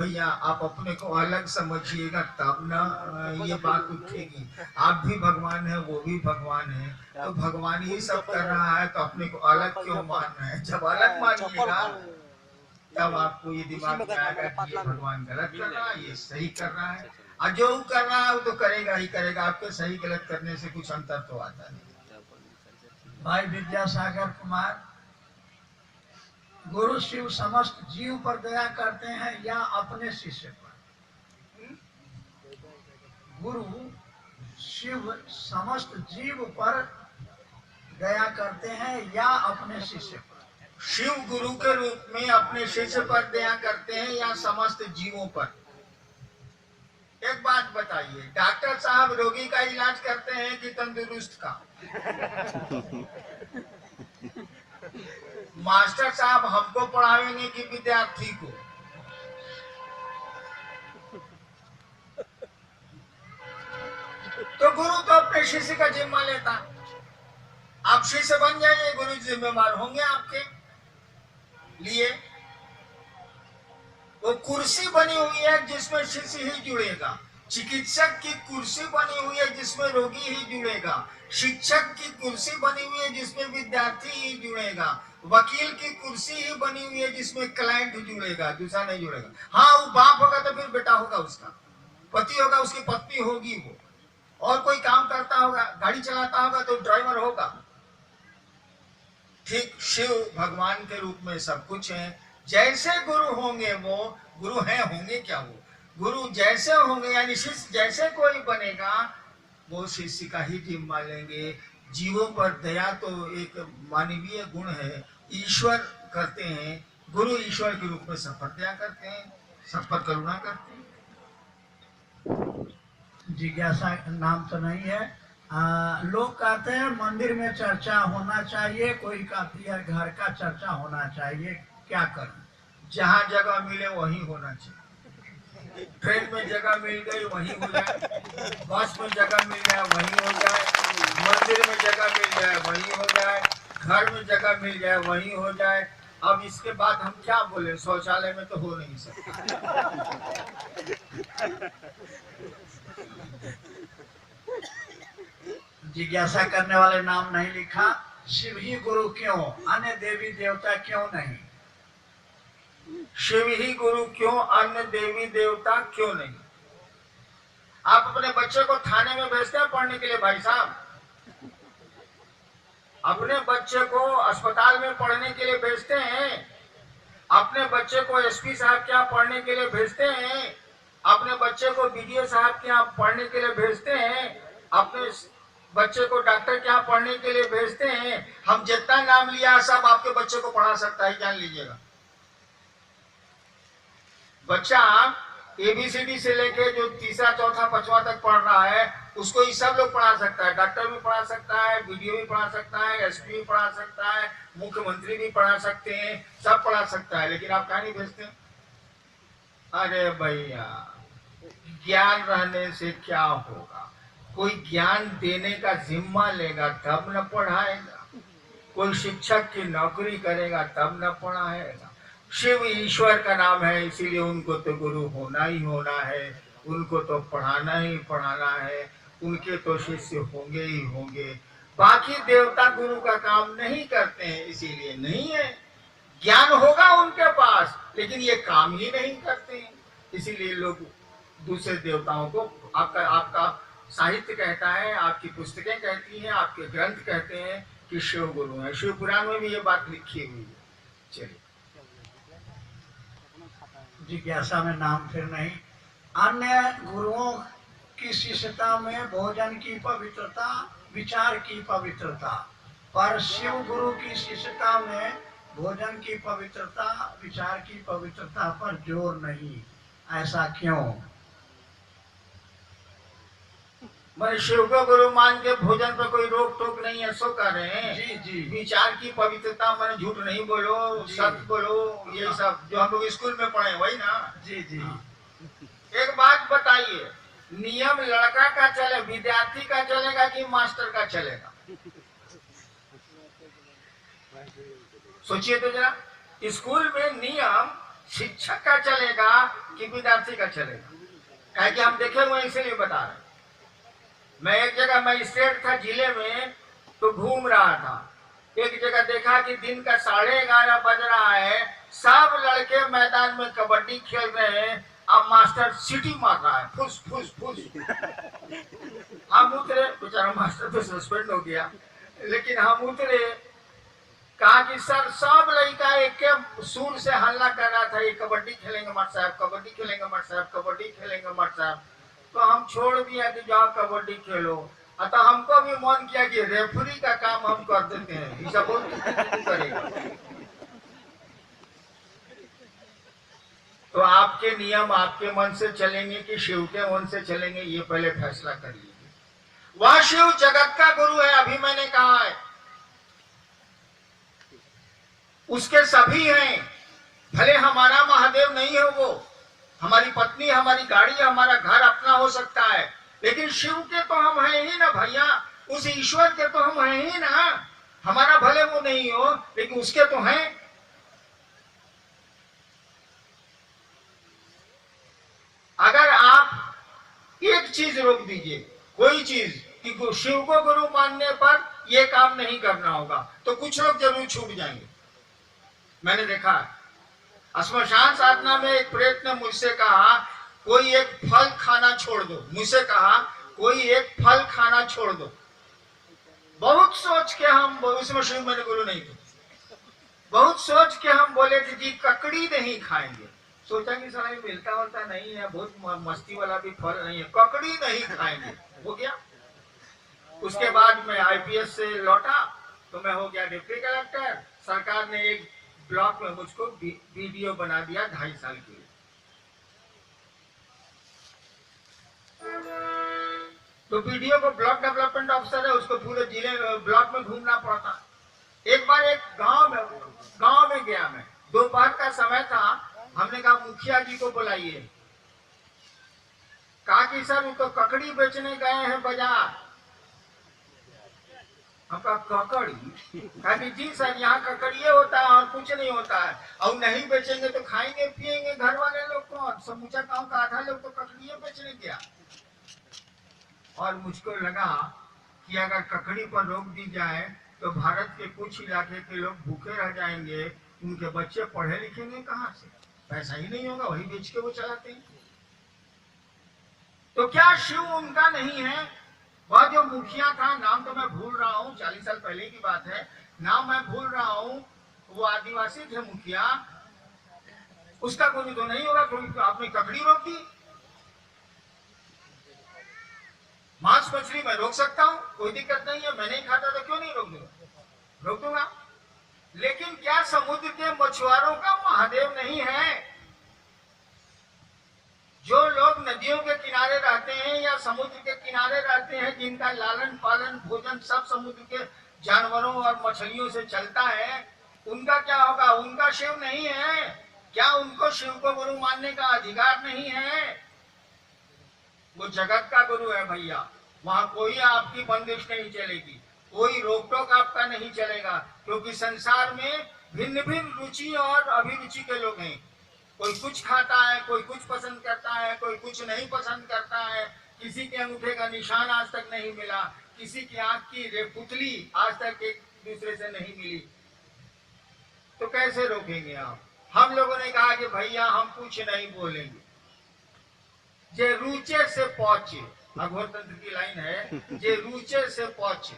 भैया आप अपने को अलग समझिएगा तब ना ये बात उठेगी। आप भी भगवान है, वो भी भगवान है, तो भगवान ही सब कर रहा है, तो अपने को अलग क्यों मानना है? जब अलग मानिएगा तब आपको ये दिमाग में आएगा कि ये भगवान गलत कर रहा है, ये सही कर रहा है। और जो कर रहा है वो तो करेगा ही करेगा, आपके सही गलत करने से कुछ अंतर तो आता नहीं। भाई विद्यासागर कुमार, गुरु शिव समस्त जीव पर दया करते हैं या अपने शिष्य पर? गुरु शिव समस्त जीव पर दया करते हैं या अपने शिष्य पर? शिव गुरु के रूप में अपने शिष्य पर दया करते हैं या समस्त जीवों पर? एक बात बताइए, डॉक्टर साहब रोगी का इलाज करते हैं कि तंदुरुस्त का? मास्टर साहब हमको पढ़ाएंगे कि विद्यार्थी को? तो गुरु तो अपने शिष्य का जिम्मा लेता। आप शिष्य बन जाइए, गुरु जिम्मेवार होंगे आपके लिए। वो कुर्सी बनी हुई है जिसमें शिष्य ही जुड़ेगा। चिकित्सक की कुर्सी बनी हुई है जिसमें रोगी ही जुड़ेगा। शिक्षक की कुर्सी बनी हुई है जिसमें विद्यार्थी ही जुड़ेगा। वकील की कुर्सी ही बनी हुई है जिसमें क्लाइंट जुड़ेगा, दूसरा नहीं जुड़ेगा। हाँ, वो बाप होगा तो फिर बेटा होगा, उसका पति होगा, उसकी पत्नी होगी, वो और कोई काम करता होगा, गाड़ी चलाता होगा तो ड्राइवर होगा। ठीक शिव भगवान के रूप में सब कुछ है। जैसे गुरु होंगे वो गुरु हैं, होंगे क्या वो गुरु जैसे होंगे, यानी शिष्य जैसे कोई बनेगा वो शिष्य का ही जिम्मा लेंगे। जीवों पर दया तो एक मानवीय गुण है, ईश्वर करते हैं। गुरु ईश्वर के रूप में सब पर दया करते हैं, सब पर करुणा करते हैं। जिज्ञासा नाम तो नहीं है। लोग कहते हैं मंदिर में चर्चा होना चाहिए, कोई कहती है घर का चर्चा होना चाहिए, क्या करूं? जहाँ जगह मिले वहीं होना चाहिए। ट्रेन में जगह मिल गई वहीं हो जाए, बस में जगह मिल जाए वहीं हो जाए, मंदिर में जगह मिल जाए वहीं हो जाए, घर में जगह मिल जाए वहीं हो जाए। अब इसके बाद हम क्या बोले? शौचालय में तो हो नहीं सकता। जिज्ञासा करने वाले नाम नहीं लिखा। शिव ही गुरु क्यों, अन्य देवी देवता क्यों नहीं? शिव ही गुरु क्यों, अन्य देवी देवता क्यों नहीं? आप अपने बच्चे को थाने में भेजते हैं पढ़ने के लिए भाई साहब? अपने बच्चे को अस्पताल में पढ़ने के लिए भेजते हैं? अपने बच्चे को एसपी साहब के यहाँ पढ़ने के लिए भेजते हैं? अपने बच्चे को बीडीओ साहब के यहाँ पढ़ने के लिए भेजते हैं? अपने बच्चे को डॉक्टर के यहाँ पढ़ने के लिए भेजते हैं? हम जितना नाम लिया सब आपके बच्चे को पढ़ा सकता है, जान लीजिएगा। बच्चा एबीसीडी से लेके जो तीसरा चौथा पांचवा तक पढ़ रहा है उसको ये सब लोग पढ़ा सकता है। डॉक्टर भी पढ़ा सकता है, बीडीओ भी पढ़ा सकता है, एसपी भी पढ़ा सकता है, मुख्यमंत्री भी पढ़ा सकते हैं, सब पढ़ा सकता है। लेकिन आप कहाँ नहीं भेजते? अरे भैया, ज्ञान रहने से क्या होगा? कोई ज्ञान देने का जिम्मा लेगा तब न पढ़ाएगा, कोई शिक्षक की नौकरी करेगा तब न पढ़ाएगा। शिव ईश्वर का नाम है, इसीलिए उनको तो गुरु होना ही होना है, उनको तो पढ़ाना ही पढ़ाना है, उनके तो शिष्य होंगे ही होंगे। बाकी देवता गुरु का काम नहीं करते हैं, इसीलिए नहीं है। ज्ञान होगा उनके पास लेकिन ये काम ही नहीं करते हैं, इसीलिए लोग दूसरे देवताओं को आपका आपका साहित्य कहता है, आपकी पुस्तकें कहती हैं, आपके ग्रंथ कहते हैं कि शिव गुरु है। शिव पुराण में भी ये बात लिखी हुई है। चलिए, जिज्ञासा में नाम फिर नहीं। अन्य गुरुओं की शिष्यता में भोजन की पवित्रता, विचार की पवित्रता, पर शिव गुरु की शिष्यता में भोजन की पवित्रता, विचार की पवित्रता पर जोर नहीं, ऐसा क्यों? मैं शिव को गुरु मान के भोजन पर कोई रोक टोक नहीं है, सो कर रहे हैं। जी जी। विचार की पवित्रता, मैंने झूठ नहीं बोलो, सत्य बोलो, ये सब जो हम लोग स्कूल में पढ़े वही ना। जी जी। एक बात बताइए, नियम लड़का का चले, विद्यार्थी का चलेगा कि मास्टर का चलेगा? सोचिए तो जरा। स्कूल में नियम शिक्षक का चलेगा कि विद्यार्थी का चलेगा? कहे कि हम देखे हुए इसीलिए बता रहे। मैं एक जगह मजिस्ट्रेट था जिले में, तो घूम रहा था, एक जगह देखा कि दिन का 11:30 बज रहा है, सब लड़के मैदान में कबड्डी खेल रहे हैं, अब मास्टर सीटी मार रहा है, फुस फुस फुस। हम उतरे, बेचारा मास्टर तो सस्पेंड हो गया, लेकिन हम उतरे, कहा कि सर सब लड़का एक के सुर से हल्ला कर रहा था, ये कबड्डी खेलेंगे मट साहब, कबड्डी खेलेंगे मट साहब, कबड्डी खेलेंगे मट साहब। तो हम छोड़ दिया कि जाओ कबड्डी खेलो। अतः हमको भी मन किया कि रेफरी का काम हम कर देते हैं, ये सब करेगा। तो आपके नियम आपके मन से चलेंगे कि शिव के मन से चलेंगे, ये पहले फैसला कर लीजिए। वह शिव जगत का गुरु है, अभी मैंने कहा है, उसके सभी हैं। भले हमारा महादेव नहीं है वो, हमारी पत्नी, हमारी गाड़ी, हमारा घर अपना हो सकता है, लेकिन शिव के तो हम हैं ही ना भैया, उस ईश्वर के तो हम हैं ही ना। हमारा भले वो नहीं हो, लेकिन उसके तो हैं। अगर आप एक चीज रोक दीजिए, कोई चीज, कि शिव को गुरु मानने पर यह काम नहीं करना होगा, तो कुछ लोग जरूर छूट जाएंगे। मैंने देखा श्मशान साधना में एक प्रेत ने मुझसे कहा कोई एक फल खाना छोड़ दो, मुझसे कहा कोई एक फल खाना छोड़ दो। बहुत सोच के हम, उसमें शिव मैंने गुरु नहीं थे, बहुत सोच के हम बोले कि जी ककड़ी नहीं खाएंगे। सोचा कि साला मिलता होता नहीं है, बहुत मस्ती वाला भी फल नहीं है, ककड़ी नहीं खाएंगे, हो गया। उसके बाद मैं आईपीएस से लौटा तो मैं हो गया डिप्टी कलेक्टर। सरकार ने एक ब्लॉक में मुझको वीडियो बना दिया 2.5 साल के लिए। तो वीडियो को ब्लॉक डेवलपमेंट ऑफिसर है, उसको पूरे जिले ब्लॉक में घूमना पड़ता। एक बार एक गांव में गया मैं, दोपहर का समय था, हमने कहा मुखिया जी को बुलाइए। कहा कि सर वो तो ककड़ी बेचने गए हैं बाजार। हमका ककड़ी? कहा कि जी सर यहाँ ककड़िए होता है और कुछ नहीं होता है, और नहीं बेचेंगे तो खाएंगे पिएंगे घर वाले लोग कौन? समूचा गांव का आधा लोग तो ककड़िए बेचने गया। और मुझको लगा कि अगर ककड़ी पर रोक दी जाए तो भारत के कुछ इलाके के लोग भूखे रह जाएंगे, उनके बच्चे पढ़े लिखेंगे कहाँ से? पैसा ही नहीं होगा, वही बेच के वो चलाते हैं। तो क्या शिव उनका नहीं है? वह जो मुखिया था, नाम तो मैं भूल रहा हूँ, 40 साल पहले की बात है, नाम मैं भूल रहा हूँ, वो आदिवासी थे मुखिया, उसका कोई तो नहीं होगा, क्योंकि आपने ककड़ी रोक दी। मांस मछली मैं रोक सकता हूँ, कोई दिक्कत नहीं है, मैं नहीं खाता तो क्यों नहीं रोक दूंगा? रोक दूंगा। लेकिन क्या समुद्र के मछुआरों का महादेव नहीं है? जो लोग नदियों के किनारे रहते हैं या समुद्र के किनारे रहते हैं, जिनका लालन पालन भोजन सब समुद्र के जानवरों और मछलियों से चलता है, उनका क्या होगा? उनका शिव नहीं है क्या? उनको शिव को गुरु मानने का अधिकार नहीं है? वो जगत का गुरु है भैया, वहां कोई आपकी बंदिश नहीं चलेगी, कोई रोक टोक आपका नहीं चलेगा, क्योंकि संसार में भिन्न भिन्न रुचि और अभिरुचि के लोग हैं। कोई कुछ खाता है, कोई कुछ पसंद करता है, कोई कुछ नहीं पसंद करता है, किसी के अंगूठे का निशान आज तक नहीं मिला, किसी की आंख की पुतली आज तक एक दूसरे से नहीं मिली, तो कैसे रोकेंगे आप? हम लोगों ने कहा कि भैया हम कुछ नहीं बोलेंगे, जे रुचे से पहुंचे, अघोर तंत्र की लाइन है, जे रुचे से पहुंचे।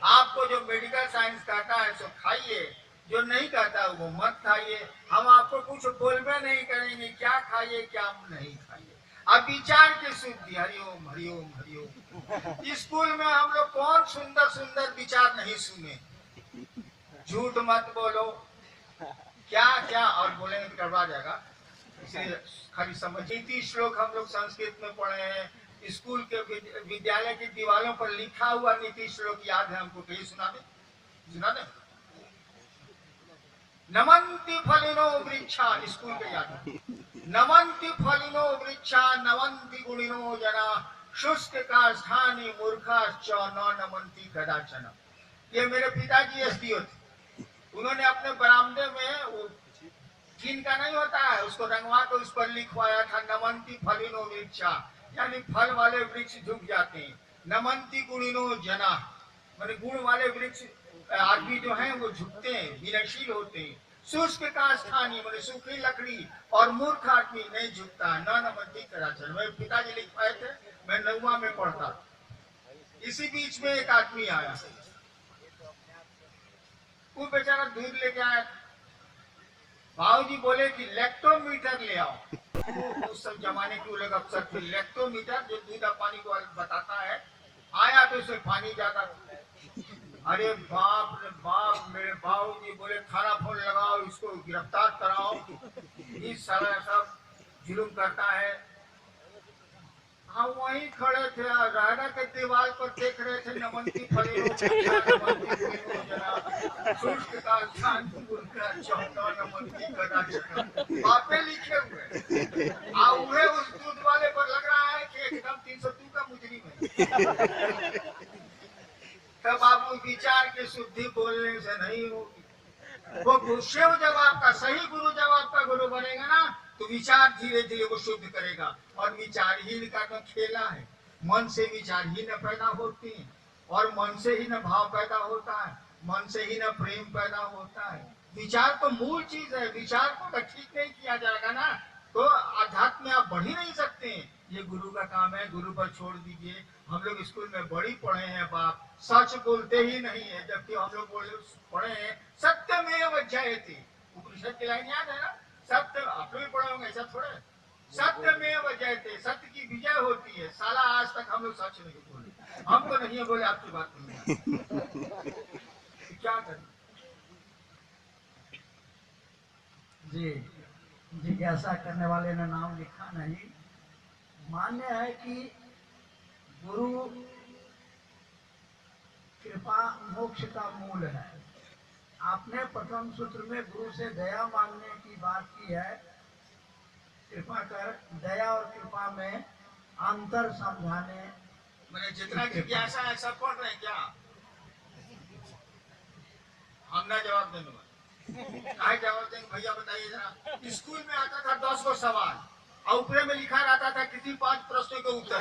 आपको जो मेडिकल साइंस कहता है सो खाइए, जो नहीं कहता वो मत खाइए। हम आपको कुछ बोलबे नहीं करेंगे, क्या खाइए क्या नहीं खाइए। अब विचार की शुद्धि, हरिओम हरिओम हरिओम। स्कूल में हम लोग कौन सुंदर सुंदर विचार नहीं सुने? झूठ मत बोलो, क्या क्या और बोलेंगे तो करवा जाएगा, इसलिए खाली समझ। 30 श्लोक हम लोग संस्कृत में पढ़े हैं, स्कूल के विद्यालय की दीवारों पर लिखा हुआ नीति श्लोक याद है हमको, कहीं सुना दे। नमन्ति फलिनो वृक्षा, स्कूल के याद है, नमन्ति फलिनो वृक्षा नमन्ति गुणिनो जना, शुष्क का स्थानी मूर्खा च न नमन्ति कदाचन। ये मेरे पिताजी एसडीओ थे, उन्होंने अपने बरामदे में वो चीन का नहीं होता है, उसको रंगवा के उस पर लिखवाया था नमंती फलिनो वृक्षा, यानी फल वाले वृक्ष झुक जाते हैं। नमंती गुणिनो जना, माने गुण वाले वृक्ष आदमी जो हैं वो झुकते हैं, विनयशील होते हैं। शुष्क का स्थानीय माने सूखी लकड़ी और मूर्ख आदमी नहीं झुकता। न नमंती कराचल, मेरे पिताजी लिखवाए थे, मैं 9वां में पढ़ता। इसी बीच में एक आदमी आया, वो बेचारा दूध लेके आया। भाऊजी बोले कि लेक्टोमीटर ले आओ। उस सब जमाने के लोग अक्सर थे, लेक्टोमीटर जो दूध और पानी को बताता है। आया तो उसमें पानी ज्यादा था। अरे बाप रे बाप, मेरे भाऊजी बोले थाना फोन लगाओ, इसको गिरफ्तार कराओ, इस सारा सब जुल्म करता है। हम वहीं खड़े थे, रायना के दीवार पर देख रहे थे नमंती फलिनो शुष्क का स्थान उनका चौथा नमंती कदाचित बापे लिखे हुए। हुए उस दूध वाले पर लग रहा है कि एकदम 302 का मुजरिम है। तब बाबू विचार की शुद्धि बोलने से नहीं होगी। वो शिव जब आपका सही गुरु जब आपका गुरु बनेगा ना, तो विचार धीरे धीरे वो शुद्ध करेगा। और विचारहीन का तो खेला है, मन से विचारहीन पैदा होती है, और मन से ही न भाव पैदा होता है, मन से ही न प्रेम पैदा होता है। विचार तो मूल चीज है, विचार को अगर ठीक नहीं किया जाएगा ना, तो अध्यात्म में आप बढ़ ही नहीं सकते। ये गुरु का काम है, गुरु पर छोड़ दीजिए। हम लोग स्कूल में बड़ी पढ़े हैं बाप, सच बोलते ही नहीं है, जबकि हम लोग पढ़े हैं सत्यमेव जयते। उपनिषद की लाइन याद है ना, सत्य आप लोग भी पढ़े होंगे, ऐसा थोड़ा है। सत्यमेव जयते, सत्य की विजय होती है। साला आज तक हम लोग सच नहीं बोले, हम तो नहीं बोले, आपकी बात नहीं। क्या करें जी, जिज्ञासा करने वाले ने नाम लिखा नहीं। मान्य है कि गुरु कृपा मोक्ष का मूल है। आपने प्रथम सूत्र में गुरु से दया मांगने की बात की है। कृपा कर दया और कृपा में अंतर समझाने। मैंने जितना जिज्ञासा है सब पढ़ रहे हैं क्या? हम ना जवाब देंगे, काहे जवाब देंगे भैया, बताइए जरा। स्कूल में आता था 10 गो सवाल और ऊपर में लिखा रहता था किसी 5 प्रश्नों के उत्तर।